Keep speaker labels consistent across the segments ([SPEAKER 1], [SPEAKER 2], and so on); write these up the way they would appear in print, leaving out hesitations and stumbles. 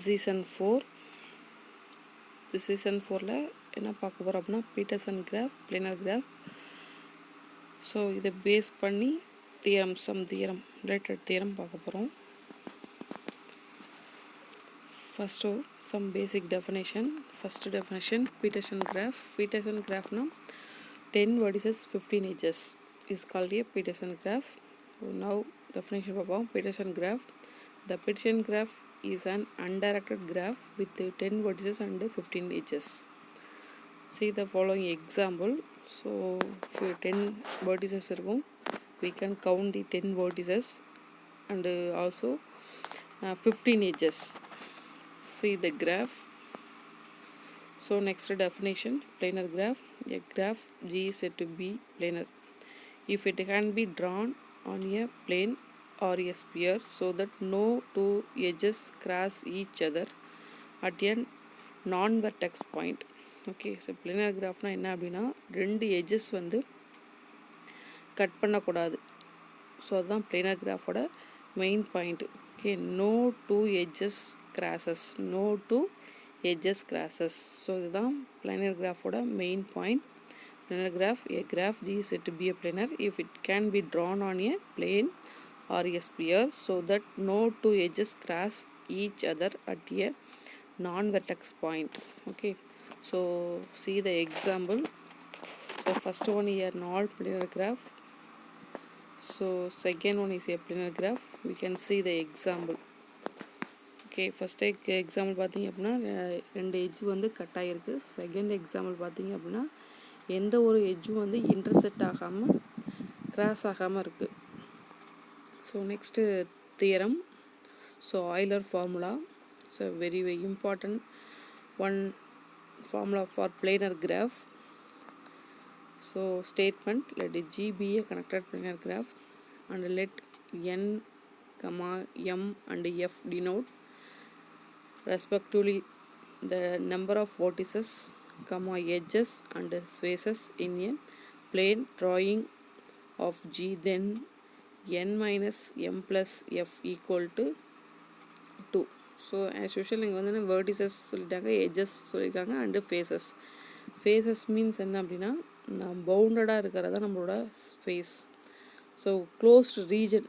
[SPEAKER 1] Season 4. Season 4ல் என்ன பார்க்க போகிறோம் அப்படின்னா Petersen graph, planar graph. So இதை பேஸ் பண்ணி தியரம் ரிலேட்டட் தியரம் பார்க்க போகிறோம். First some basic definition. First definition, Petersen graph. Petersen கிராஃப்னா 10 vertices 15 edges is called a Peterson graph. Now definition பார்ப்போம். Peterson graph. The Peterson graph is an undirected graph with 10 vertices and 15 edges. See the following example. So if 10 vertices இருக்கும், we can count the 10 vertices and also 15 edges. See the graph. So next definition, planar graph. A graph G is said to be planar if it can be drawn on a plane or a sphere so that no two edges cross each other at a non-vertex point. Okay, so planar graphனா என்ன அப்படின்னா ரெண்டு edges வந்து cut பண்ணக்கூடாது. So அதுதான் planar கிராஃபோட main point. Okay, no two edges crosses, no two edges crosses. So இதுதான் planar graphோட main point. Planar graph, a graph G is said to be a planar if it can be drawn on a plane or a sphere so that no two edges cross each other at a non-vertex point. Okay, so see the example. So first one here not planar graph. So second one is a planar graph. We can see the example. Okay, first example பார்த்தீங்க அப்படின்னா ரெண்டு edge வந்து cut ஆகிருக்கு. Second example பார்த்தீங்க அப்படின்னா எந்த ஒரு எட்ஜும் வந்து இன்டர்செக்ட் ஆகாமல் கிராஸ் ஆகாமல் இருக்குது. So next theorem. So Euler formula. So very important one formula for planar graph. So statement, let G be a connected planar graph and let N, M and F denote respectively the number of vertices, edges and spaces in a plane drawing of G, then N minus M plus F equal to 2. So as usual இங்கே வந்து vertices சொல்லிட்டாங்க, edges சொல்லியிருக்காங்க and faces. Faces means என்ன அப்படின்னா பவுண்டடாக இருக்கிறதா நம்மளோட space. So closed region.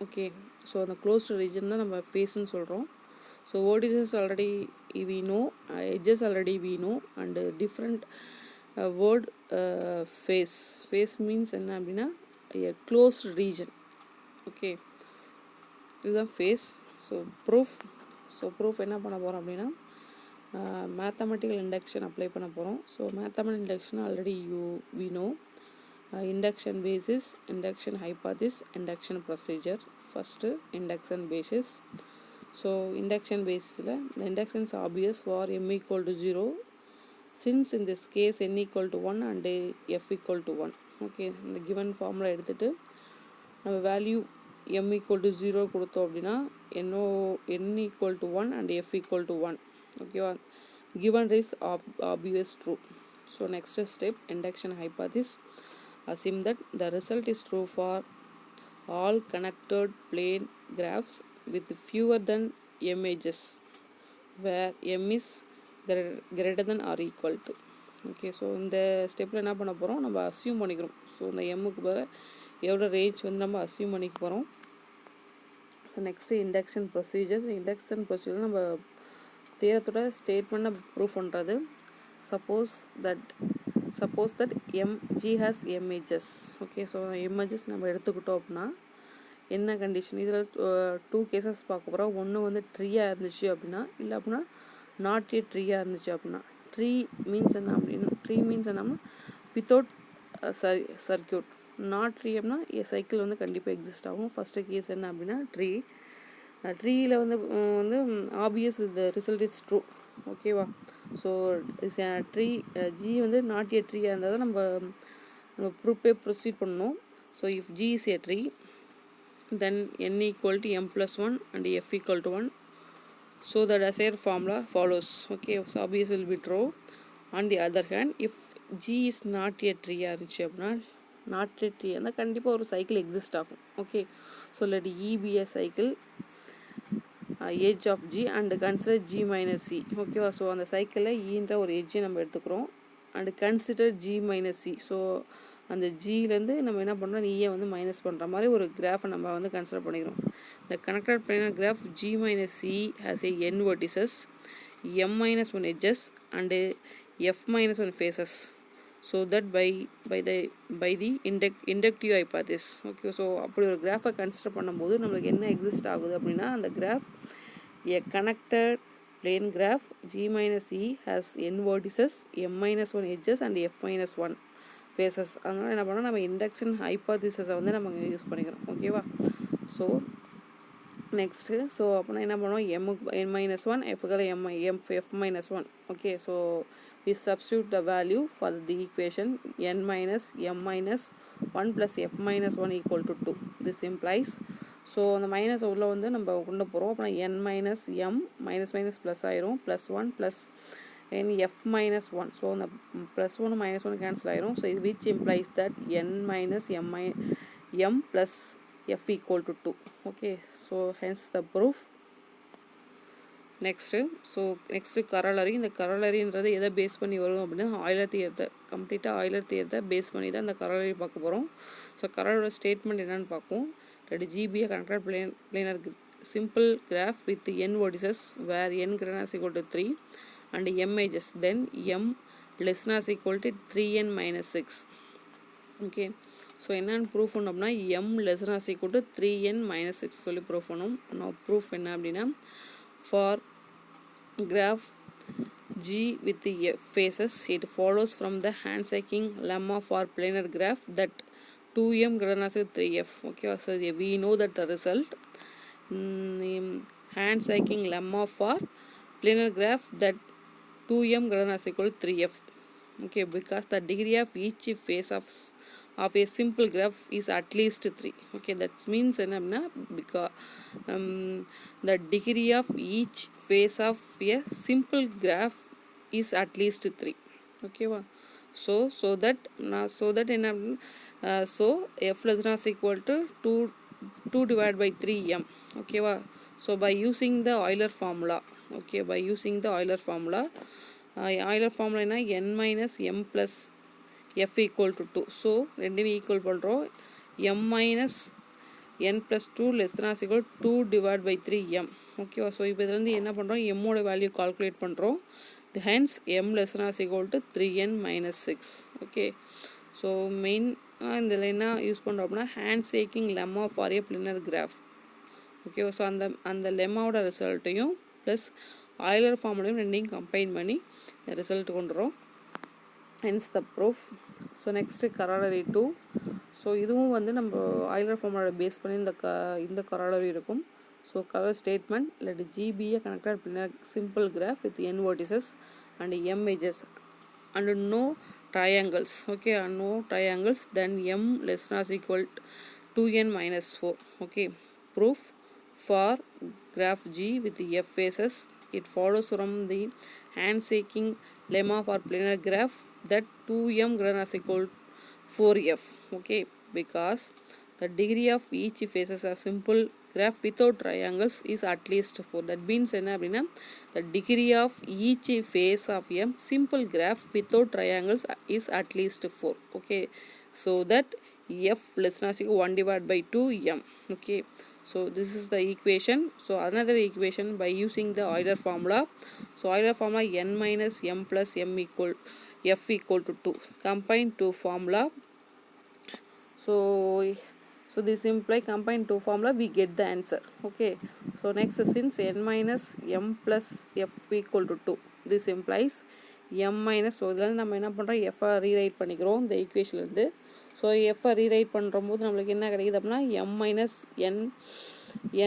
[SPEAKER 1] Okay, so அந்த closed region தான் நம்ம ஃபேஸ்ன்னு சொல்கிறோம். So vertices already we know, edges already we know, and different word face. Face means என்ன அப்படின்னா a closed region. Okay, இதுதான் face. So proof என்ன பண்ண போகிறோம் அப்படின்னா மேத்தமெட்டிக்கல் இண்டக்ஷன் அப்ளை பண்ண போகிறோம். So mathematical induction already we know. Induction basis, induction hypothesis, induction procedure. First induction basis. So induction basis the induction is obvious for m equal to 0 since in this case n equal to 1 and f equal to 1. Okay, the given formula எடுத்துட்டு நம்ம value m equal to 0 கொடுத்தோம் அப்படின்னா n equal to 1 and f equal to 1. Okay, given is obvious true. So next step, induction hypothesis. Assume that the result is true for all connected plane graphs with fewer than m edges where m is greater than or equal to. Okay, so இந்த ஸ்டெப்பில் என்ன பண்ண போகிறோம், நம்ம assume பண்ணிக்கிறோம். So இந்த எம்முக்கு பதில் எவ்வளோ ரேஞ்ச் வந்து நம்ம அஸ்யூம் பண்ணிக்க போகிறோம். So next induction procedures. Induction procedure நம்ம தியரத்தோட ஸ்டேட்மெண்ட்டை ப்ரூவ் பண்ணுறது. Suppose that G has m edges. Okay, so m edges நம்ம எடுத்துக்கிட்டோம் அப்படின்னா என்ன கண்டிஷன், இதில் 2 கேசஸ் பார்க்க போகிறோம். ஒன்று வந்து ட்ரீயாக இருந்துச்சு அப்படின்னா, இல்லை அப்படின்னா நாட் ஏ ட்ரீயாக இருந்துச்சு அப்படின்னா. ட்ரீ மீன்ஸ் என்னன்னா வித்தவுட் சர்க்கியூட். நாட் ட்ரீ அப்படின்னா சைக்கிள் வந்து கண்டிப்பாக எக்ஸிஸ்ட் ஆகும். ஃபஸ்ட்டு கேஸ் என்ன அப்படின்னா ட்ரீயில் வந்து obvious with result is true. ஓகேவா? ஸோ ட்ரீ ஜி வந்து நாட் ஏ ட்ரீயாக இருந்தால் தான் நம்ம ப்ரொசீட் பண்ணணும். So if G is A tree then n equal to m plus 1 and f equal to 1. So the desired formula follows. Okay, so obvious will be true. On the other hand, if G is not a tree இருந்துச்சு அப்படின்னா not a tree இருந்தால் கண்டிப்பாக ஒரு cycle exist ஆகும். Okay, so let E be a cycle edge of G and consider G minus C. ஓகேவா? So அந்த சைக்கிளில் ஈன்ற ஒரு எட்ஜை நம்ம எடுத்துக்கிறோம் and consider G minus C. So அந்த ஜிலேருந்து நம்ம என்ன பண்ணுறோம், ஈயை வந்து மைனஸ் பண்ணுற மாதிரி ஒரு கிராஃபை நம்ம வந்து கன்சிடர் பண்ணிக்கிறோம். The connected planar graph G minus C has a n vertices, m minus 1 edges and f minus 1 faces. So that by the inductive hypothesis. Okay, so அப்படி ஒரு கிராஃபை கன்சிடர் பண்ணும்போது நம்மளுக்கு என்ன எக்ஸிஸ்ட் ஆகுது அப்படின்னா, அந்த graph a connected plane graph G minus E has n vertices, m minus 1 edges and f minus 1 faces. அதனால் என்ன பண்ணோம், நம்ம இண்டக்ஷன் ஹைப்போதிசிஸை வந்து நம்ம யூஸ் பண்ணிக்கிறோம். ஓகேவா? ஸோ நெக்ஸ்ட்டு ஸோ அப்படின்னா என்ன பண்ணுவோம், n minus 1 f minus 1. Okay, so we substitute the value for the equation n minus m minus 1 plus f minus 1 equal to 2. This implies, so அந்த மைனஸ் உள்ள வந்து நம்ம கொண்டு போகிறோம். அப்புறம் n minus m minus plus ஆயிரும், plus 1 plus n f minus 1. So அந்த plus 1 minus 1 cancel ஆயிரும். So which implies that n minus m plus f equal to 2. Okay, so hence the proof. Next corollary. இந்த கரோலரின்றது எதை base பண்ணி வரும் அப்படின்னா, Euler தியரத்தை கம்ப்ளீட்டாக ஆயிலர் தியரத்தை பேஸ் பண்ணி தான் இந்த கரோலரி பார்க்க போகிறோம். ஸோ கரோலரோட ஸ்டேட்மெண்ட் என்னென்னு பார்ப்போம். ரெண்டு ஜிபியை connected பிளேனர் simple graph with n vertices where n greater than or equal to 3 and m edges, then m less than or equal to 3n minus 6. Okay, so என்னென்னு proof பண்ணோம் அப்படின்னா, m less than or equal to 3n minus 6 சொல்லி proof பண்ணோம். நான் proof என்ன அப்படின்னா, for graph G with the faces, it follows from the handshaking lemma for planar graph that 2m greater than or 3f. Okay, so we know that the result handshaking lemma for planar graph that 2m greater than or equal to 3f. Okay, because the degree of each face of a simple graph is at least 3. Okay, that means because the degree of each face of a simple graph is at least 3. Okay, so that so f less than or equal to 2 divided by 3m. Okay, so by using the Euler formula, okay, by using the Euler formula என்ன, n minus m plus f equal to 2. So ரெண்டுமே equal பண்ணுறோம். m minus n plus 2 less than or equal to 2 divided by 3m. ஓகேவா? So இப்போ இதுலேருந்து என்ன பண்ணுறோம், எம்மோட value calculate பண்ணுறோம். Hence m less than or equal to 3n minus 6. Okay, so main இதில் என்ன யூஸ் பண்ணுறோம் அப்படின்னா, handshaking lemma for a planar graph. ஓகேவா? ஸோ அந்த லெம்மாவோட ரிசல்ட்டையும் ப்ளஸ் ஆயிலர் ஃபார்முலையும் ரெண்டையும் கம்பைன் பண்ணி ரிசல்ட் கொண்டுறோம். Hence the proof. So next corollary 2. So இதுவும் வந்து நம்ம ஆயிலர் ஃபார்முலா பேஸ் பண்ணி இந்த கரோலரி இருக்கும். So corollary statement, let G be a connected planar simple graph with n vertices and m edges and no triangles. Okay, and no triangles, then m less than or equal to 2n minus 4. Okay, proof. For graph G with the f faces, it follows from the handshaking lemma for planar graph that 2m greater than or equal to 4f. Okay, because the degree of each faces of simple graph without triangles is at least 4. That means என்ன அப்படின்னா, the degree of each face of a simple graph without triangles is at least 4. Okay, so that f less than or equal to 1 divided by 2m. Okay, so this is the equation. So another equation by using the Euler formula. So Euler formula, n minus m plus m equal f equal to 2. Combine two formula. So this imply combine two formula, we get the answer. Okay, so next, since n minus m plus f equal to 2, this implies m minus, so இதில் நம்ம என்ன பண்ணுறோம், f rewrite பண்ணிக்கிறோம் இந்த ஈக்குவேஷன்லேருந்து. So FI rewrite பண்ணுறம்போது நம்மளுக்கு என்ன கிடைக்குது அப்படின்னா, m minus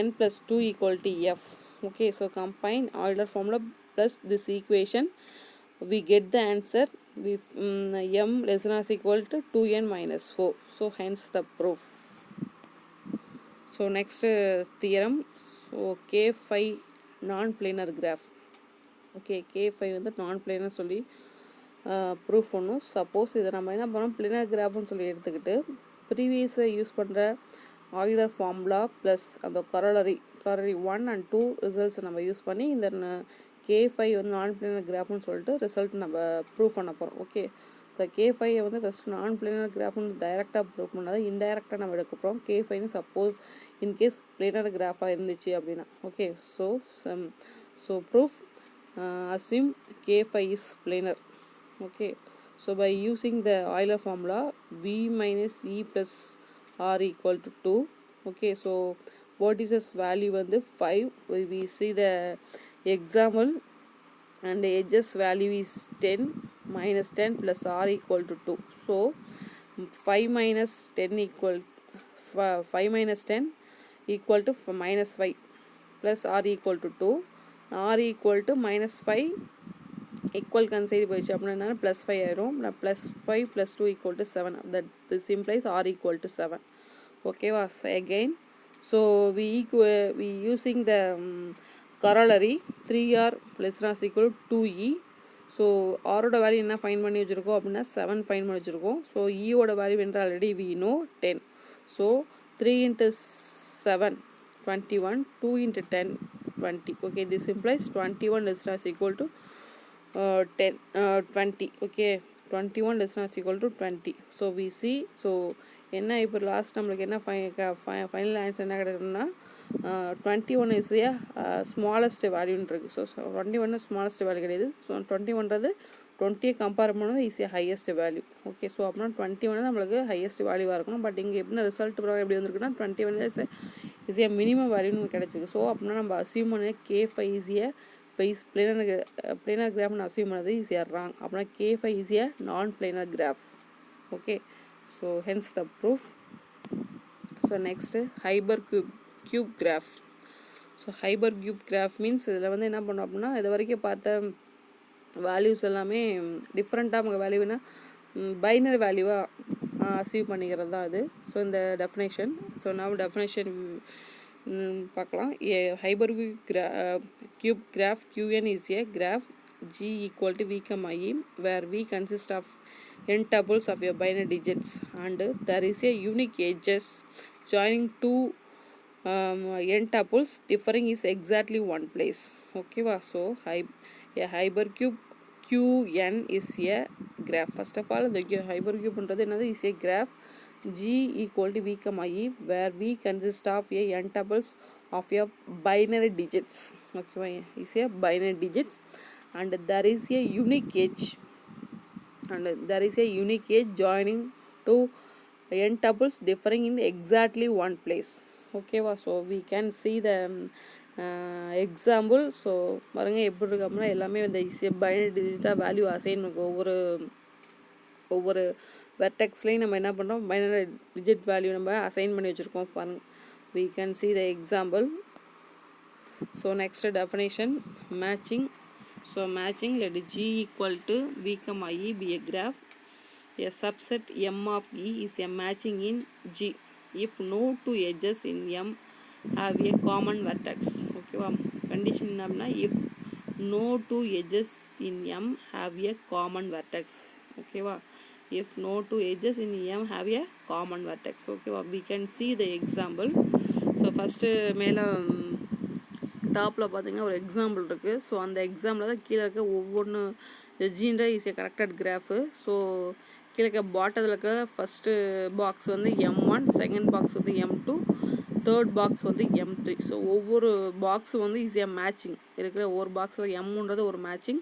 [SPEAKER 1] n plus 2 equal to f. Okay, so combine Euler formula plus this equation, we get the answer. M less than or equal to 2n minus 4. So hence the proof. So next theorem. So K5 non-planar graph. Okay, K5 வந்து non-planar சொல்லி proof பண்ணும். Suppose இதை நம்ம என்ன பண்ணோம், பிளினர் கிராஃப்னு சொல்லி எடுத்துக்கிட்டு ப்ரீவியஸை use பண்ணுற ஆயிலர் ஃபார்முலா ப்ளஸ் அந்த கரோலரி corollary 1 and 2 ரிசல்ட்ஸ் நம்ம யூஸ் பண்ணி இந்த K5 வந்து நான் பிளானர் கிராஃப்னு சொல்லிட்டு ரிசல்ட் நம்ம ப்ரூவ் பண்ண போகிறோம். ஓகே, இந்த K5 வந்து ஃபஸ்ட்டு நான் பிளானர் கிராஃப்னு டைரெக்டாக ப்ரூவ் பண்ணாதான் இன்டைரக்டாக நம்ம எடுக்க போகிறோம். K5 சப்போஸ் இன்கேஸ் பிளானர் கிராஃபாக இருந்துச்சு அப்படின்னா. Okay, so proof assume K5 is planar. Okay, so by using the Euler formula V minus E plus R equal to 2. Okay, so vertices value வந்து 5. We see the example and the edges value is 10 minus 10 plus R equal to 2. So 5 minus 10 equal 5 minus 10 equal to minus 5 plus R equal to 2. R equal to minus 5 equal கன்சைடு போயிடுச்சு அப்படின்னா plus 5 ஆயிரும். Plus 5 plus 2 equal to 7. that this implies R equal to 7. ஓகேவா? again, so we using the corollary 3R less than or equal to 2E. So ஆரோட value என்ன fine பண்ணி வச்சுருக்கோம் அப்படின்னா 7 fine பண்ணி வச்சுருக்கோம். ஸோ ஈயோட வேல்யூ என்று already we know 10. So 3 into 7 21, 2 into 10 20. Okay, this implies 21 less than or equal to 20. Okay, 21 less than or equal to 20. So we see, so என்ன இப்போ லாஸ்ட் நம்மளுக்கு என்ன ஃபைனல் ஆன்சர் என்ன கிடைக்குதுன்னா 21 இஸ் ஏ ஸ்மாலஸ்ட் வேல்யூன்னு இருக்குது. So 21 smallest value கிடையாது. So 21றது 20 compare பண்ணது is a highest value. Okay, so அப்படின்னா 21 நம்மளுக்கு ஹையஸ்ட் வேல்யூவாக இருக்கணும். பட் இங்கே எப்படின்னா ரிசல்ட் ப்ரோக்ராம் எப்படி வந்திருக்குன்னா 21 இஸ் ஏ மினிமம் வேல்யூன்னு கிடச்சிருக்கு. ஸோ அப்படின்னா நம்ம அசியூம் பண்ண K5 is a is planar graph and assume another is a wrong. Apna K5 is a non-planar graph. Okay, so hence the proof. So next, Hilbert-cube graph. So Hilbert-cube graph means இதில் வந்து என்ன பண்ணோம் அப்படின்னா இது வரைக்கும் பார்த்த values எல்லாமே டிஃப்ரெண்ட்டாக அவங்க வேல்யூனா பைனரி வேல்யூவாக அசீவ் பண்ணிக்கிறது தான் அது. ஸோ இந்த டெஃபினேஷன், ஸோ நான் டெஃபினேஷன் பார்க்கலாம். Hilbert-cube graph Qn is a graph G equal to V, I, where V consists of n tuples of your binary digits and there is a unique edges joining two n tuples differing is exactly one place. Okay, so a Hilbert-cube Qn is a graph. First of all, the Hilbert-cube is a graph G equal to V, I, where V consists of a n tuples of your binary digits. Okay, is a binary digits and there is a unique edge joining to n tuples differing in exactly one place. Okay, so we can see the example. So பாருங்க எப்படி இருக்கு அப்படின்னா எல்லாமே இந்த binary டிஜிட்டாக value assign ஒவ்வொரு வெர்டெக்ஸ்லையும் நம்ம என்ன பண்ணுறோம் பைனரி டிஜிட் வேல்யூ நம்ம அசைன் பண்ணி வச்சுருக்கோம் பாருங்க. We can see the example. So next definition, matching. So matching, let G equal to V, I be a graph. A subset M of E is a matching in G if no two edges in M have a common vertex. Okay, condition namna if no two edges in M have a common vertex. Okay, if no two edges in M have a common vertex. Okay, we can see the example. So first மேலே டாப்பில் பார்த்தீங்கன்னா ஒரு example இருக்குது. So அந்த எக்ஸாம்பிளில் தான் கீழே இருக்க ஒவ்வொன்று ஜீன்ற is a connected graph. So கீழே இருக்க பாட்டத்தில் இருக்க ஃபஸ்ட்டு பாக்ஸ் வந்து M1, செகண்ட் பாக்ஸ் வந்து M2, தேர்ட் பாக்ஸ் வந்து M3. ஸோ ஒவ்வொரு பாக்ஸும் வந்து இஸ் ஏ மேட்சிங் இருக்கிற ஒவ்வொரு பாக்ஸில் M1ன்றது ஒரு மேட்சிங்,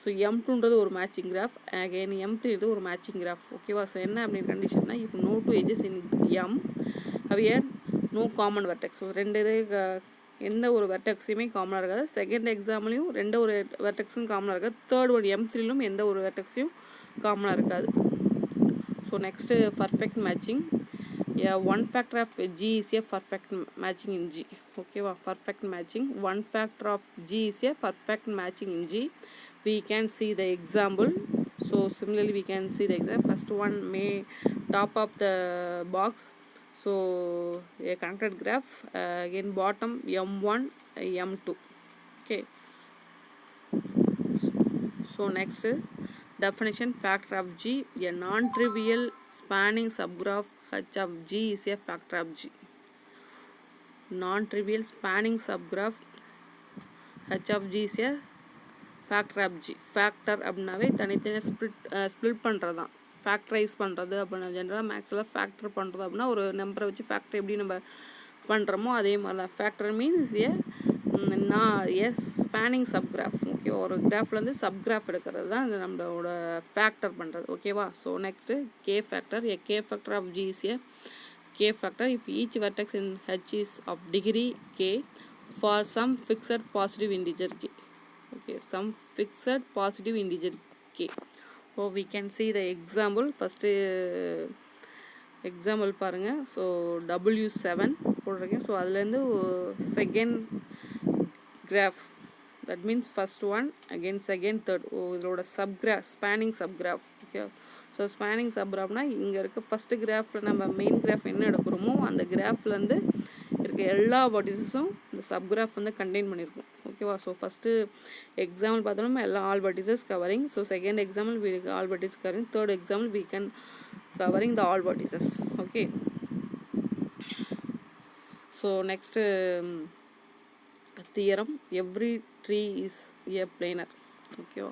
[SPEAKER 1] ஸோ M2ன்றது ஒரு மேட்சிங் கிராஃப், அகைன் M3ன்றது ஒரு மேட்சிங் கிராஃப். ஓகேவா? ஸோ என்ன அப்படின்னு கண்டிஷன்னா if no two edges in M have a no common vertex. So ரெண்டு இது எந்த ஒரு வெர்டெக்ஸையுமே காமனாக இருக்காது. செகண்ட் எக்ஸாம்லையும் ரெண்டு ஒரு வெர்டெக்ஸும் காமனாக இருக்காது. தேர்ட் ஒரு M3லும் எந்த ஒரு வெர்டெக்ஸையும் காமனாக இருக்காது. So next perfect matching. One factor of G is a perfect matching in G. ஓகேவா? Perfect matching. One factor of G is a perfect matching in G. We can see the example. So similarly we can see the example. First one may top of the box. So a connected graph, again bottom M1, M2. Okay, so next definition, factor of G. A non-trivial spanning subgraph H of G is a factor of G. non-trivial spanning subgraph h of g is a factor of g. factor அப்படின்னாவே தனித்தனியாக split பண்ணுறது தான், factorise பண்ணுறது அப்படின்னா. ஜென்ரலாக மேக்ஸில் factor பண்ணுறது அப்படின்னா ஒரு நம்பரை வச்சு ஃபேக்டர் எப்படி நம்ம பண்ணுறோமோ அதே மாதிரி தான். Factor means spanning subgraph. Okay, ஒரு கிராஃப்லேருந்து சப்கிராஃப் எடுக்கிறது தான் இது நம்மளோட ஃபேக்டர் பண்ணுறது. ஓகேவா? So next K factor. A K factor of G is a K factor if each vertex in H is of degree K for some fixed positive integer K. Okay, some fixed positive integer k. So we can see the example. First example பாருங்க. So W7 போடுறேன். So அதுலேருந்து second graph, that means first one again second third. இதோட subgraph, spanning subgraph. Okay, so spanning சப்கிராஃப்னா இங்கே இருக்க first கிராஃபில் நம்ம main graph என்ன எடுக்கிறோமோ அந்த கிராஃப்லேருந்து இருக்க எல்லா வெர்டிசஸும் இந்த சப்கிராஃப் வந்து கண்டெயின் பண்ணியிருக்கும். ஓகேவா? ஸோ ஃபஸ்ட்டு எக்ஸாம்பிள் பார்த்தோம்னா எல்லா all vertices covering. So second example we all vertices covering. Third example we can covering the all vertices. Okay, so next theorem, every tree is a planar. ஓகேவா?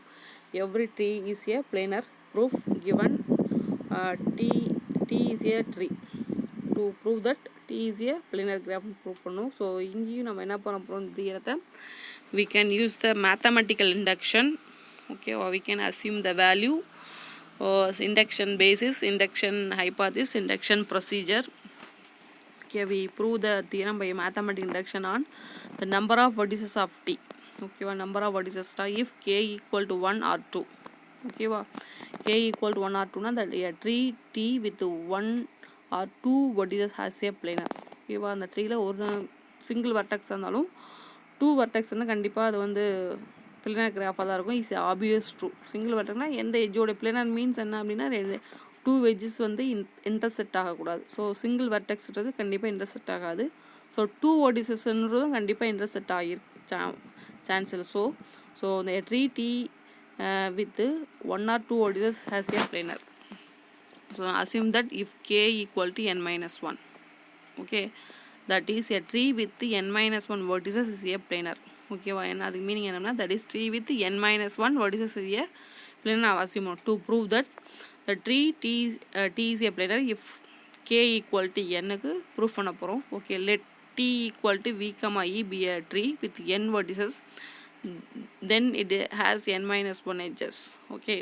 [SPEAKER 1] Every tree is a planar. proof given t is a tree. to prove that t is a planar graph prove பண்ணும். So இங்கேயும் நம்ம என்ன பண்ண போகிறோம் தியரத்தை, we can use the mathematical induction. okay, or we can assume the value, induction basis, induction hypothesis, induction procedure. okay, we prove the theorem by mathematical induction on the number of vertices of t. okay, number of vertices if k equal to 1 or 2. okay, k equal to 1 or 2 na that a tree t with 1 or 2 vertices has a planar. okay, அந்த ட்ரீல ஒரு single vertex இருந்தாலும் 2 vertex வந்து கண்டிப்பாக அது வந்து planar கிராஃபாக தான் இருக்கும். Is obvious true. Single வெர்டெக்ஸ்னா எந்த எஜ்ஜோட பிளானர் மீன்ஸ் என்ன அப்படின்னா 2 எட்ஜஸ் வந்து இன்டர்செக்ட் ஆகக்கூடாது. ஸோ சிங்கிள் வெர்டெக்ஸ்ன்றது கண்டிப்பாக இன்டர்செக்ட் ஆகாது. ஸோ 2 வெர்டிசஸ்ன்றதும் கண்டிப்பாக இன்டர்செக்ட் சான்ஸ் இல்லை. ஸோ இந்த tree D with 1 or 2 vertices has a planar. So assume that if k equal to n minus 1. okay, that is a tree with n minus 1 vertices is a planar. okay, and அதுக்கு meaning என்னன்னா that is tree with n minus 1 vertices is a planar. assume to prove that the tree t is a planar if k equal to n க்கு proof பண்ண போறோம். okay, let t equal to v comma e be a tree with n vertices, then it has n minus 1 edges. okay,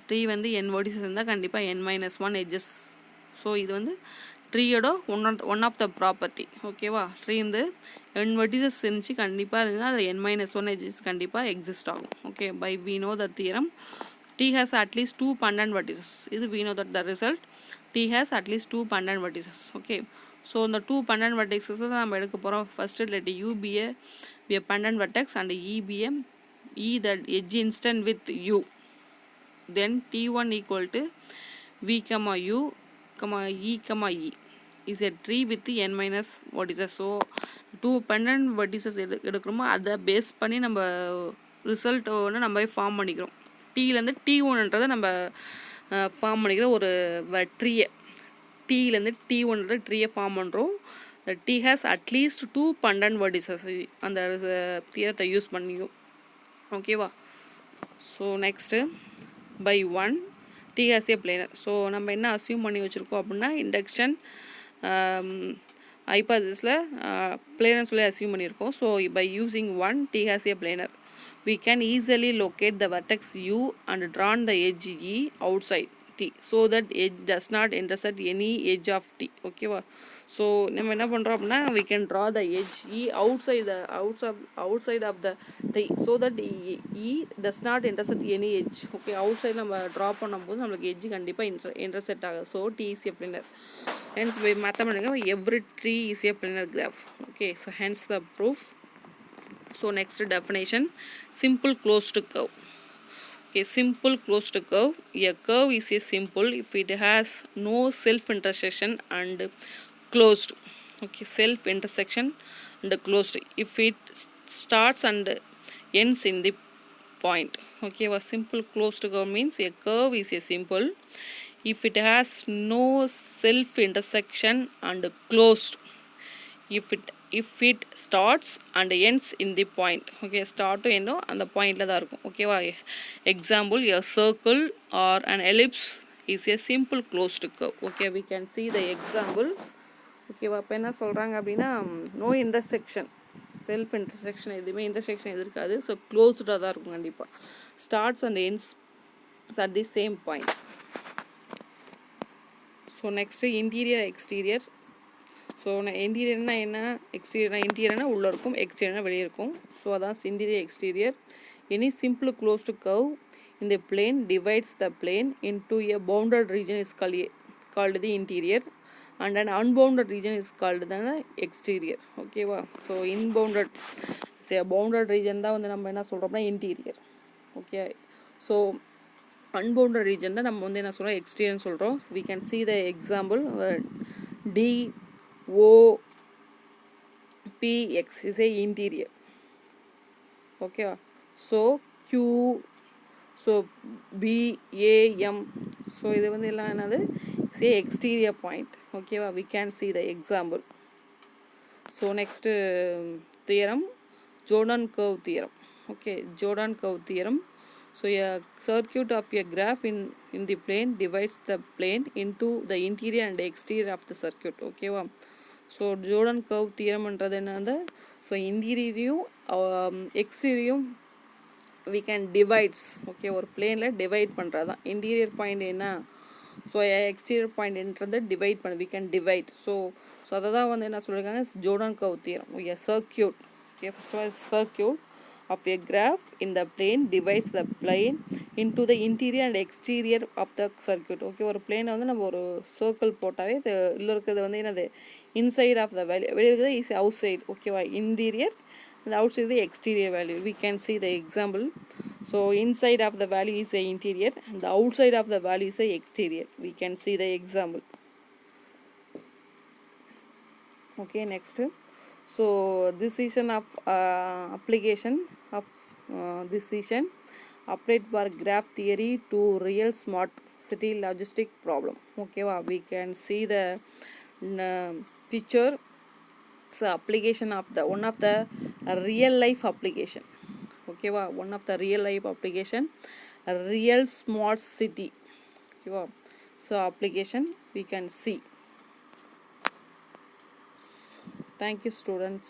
[SPEAKER 1] tree வந்து n vertices இருந்தால் கண்டிப்பாக n minus 1 edges. So இது வந்து ட்ரீயோட one of the property. ஓகேவா? Tree வந்து n vertices இருந்துச்சு கண்டிப்பாக இருந்தால் அது n minus 1 edges கண்டிப்பாக எக்ஸிஸ்ட் ஆகும். Okay, by we know the theorem t has at least 2 pendant vertices. இது we know that the result t has at least 2 pendant vertices. okay, so இந்த 2 pendant vertices தான் நம்ம எடுக்க போகிறோம். First let u be a pendant vertex and e be a that edge instant with u. then t1 equal to v comma u comma e comma e is a tree with n minus vertices. so 2 pendant vertices எடுக்கிறோமோ அதை base பண்ணி நம்ம result ஒன்று நம்ம form பண்ணிக்கிறோம். டீலேருந்து t1ன்றதை நம்ம form பண்ணிக்கிறோம். ஒரு ட்ரீயை டீலேருந்து t1ன்ற ட்ரீயை ஃபார்ம் பண்ணுறோம். the t has at least 2 pendant vertices. அந்த தியரத்தை யூஸ் பண்ணியும். ஓகேவா? So next by 1 t has a planar. So நம்ம என்ன அசியூம் பண்ணி வச்சுருக்கோம் அப்படின்னா இண்டக்ஷன் ஹைபாதசிஸில் பிளேனர் சொல்லி அசியூம் பண்ணியிருக்கோம். So by using 1 t has a planar we can easily locate the vertex u and draw the edge e outside t so that edge does not intersect any edge of t. ஓகேவா? So நம்ம என்ன பண்ணுறோம் அப்படின்னா we can draw the edge e outside of the tree so that e does not intersect any edge. Okay, out side நம்ம draw பண்ணும்போது நம்மளுக்கு edge கண்டிப்பாக intersect ஆகும். So t is a planar. hence by mathematical every tree is a planar graph. okay, so hence the proof. so next definition, simple closed curve. okay, simple closed curve. a curve is a simple if it has no self intersection and closed. okay, self intersection and closed if it starts and ends in the point. okay, a simple closed curve means a curve is a simple if it has no self intersection and closed if it starts and ends in the point. Okay, start to end அந்த பாயிண்ட்ல தான் இருக்கும். ஓகேவா? Example, a circle or an ellipse is a simple closed curve. Okay, we can see the example. ஓகேவா? இப்போ என்ன சொல்கிறாங்க அப்படின்னா, நோ இன்டர்செக்ஷன், செல்ஃப் இன்டர்செக்ஷன் எதுவுமே இன்டர்செக்ஷன் எது இருக்காது. ஸோ க்ளோஸ்டாக தான் இருக்கும் கண்டிப்பாக. Starts and ends at the same point. So next interior exterior. So இன்டீரியர்னா என்ன, எக்ஸ்டீரியர்னா இன்டீரியர்னா உள்ளே இருக்கும், எக்ஸ்டீரியர்னா வெளியே இருக்கும். ஸோ அதான் interior exterior. Any simple closed curve in the plane divides the plane into a bounded region is called the interior, and an unbounded region is called the exterior. ஓகேவா? So இன்பவுண்டட் bounded region தான் வந்து நம்ம என்ன சொல்கிறோம்னா interior. Okay, so unbounded region தான் நம்ம வந்து என்ன சொல்கிறோம், எக்ஸ்டீரியர்னு சொல்கிறோம். we can see the example. DOPX is a interior. ஓகேவா? So Q, so BAM, so இது வந்து எல்லாம் என்னது, சே எக்ஸ்டீரியர் பாயிண்ட். ஓகேவா? we can see the example. So next theorem, Jordan curve theorem. Okay, Jordan curve theorem. So a circuit of a graph in the plane divides the plane into the interior and exterior of the circuit. ஓகேவா? So Jordan curve தியரம்ன்றது என்னது, so இன்டீரியரையும் எக்ஸ்டீரியரும் we can divides. Okay, ஒரு பிளேனில் divide பண்ணுறது தான் interior point என்ன, ஸோ எக்ஸ்டீரியர் பாயிண்ட்ன்றது டிவைட் பண்ண we can divide. ஸோ அதை தான் வந்து என்ன சொல்லியிருக்காங்க, Jordan curve theorem. a circuit. Okay, first of all, circuit of a graph in the plane divides the plane into the interior and exterior of the circuit. Okay, ஒரு பிளேனை வந்து நம்ம ஒரு சர்க்கிள் போட்டாவே இது இல்லை இருக்கிறது வந்து என்னது, இன்சைட் ஆஃப் த வேல்யூ, வெளியே இருக்கிறது இஸ் அவுட் சைட். ஓகேவா? Interior and outside the exterior value. We can see the example. So inside of the value is the interior and the outside of the value is the exterior. We can see the example. Okay, next. So decision of application of decision applied for graph theory to real smart city logistic problem. Okay, we can see the picture. So application of the one of the real life application. Okay, one of the real life application, a real smart city. Okay, so application we can see. Thank you, students.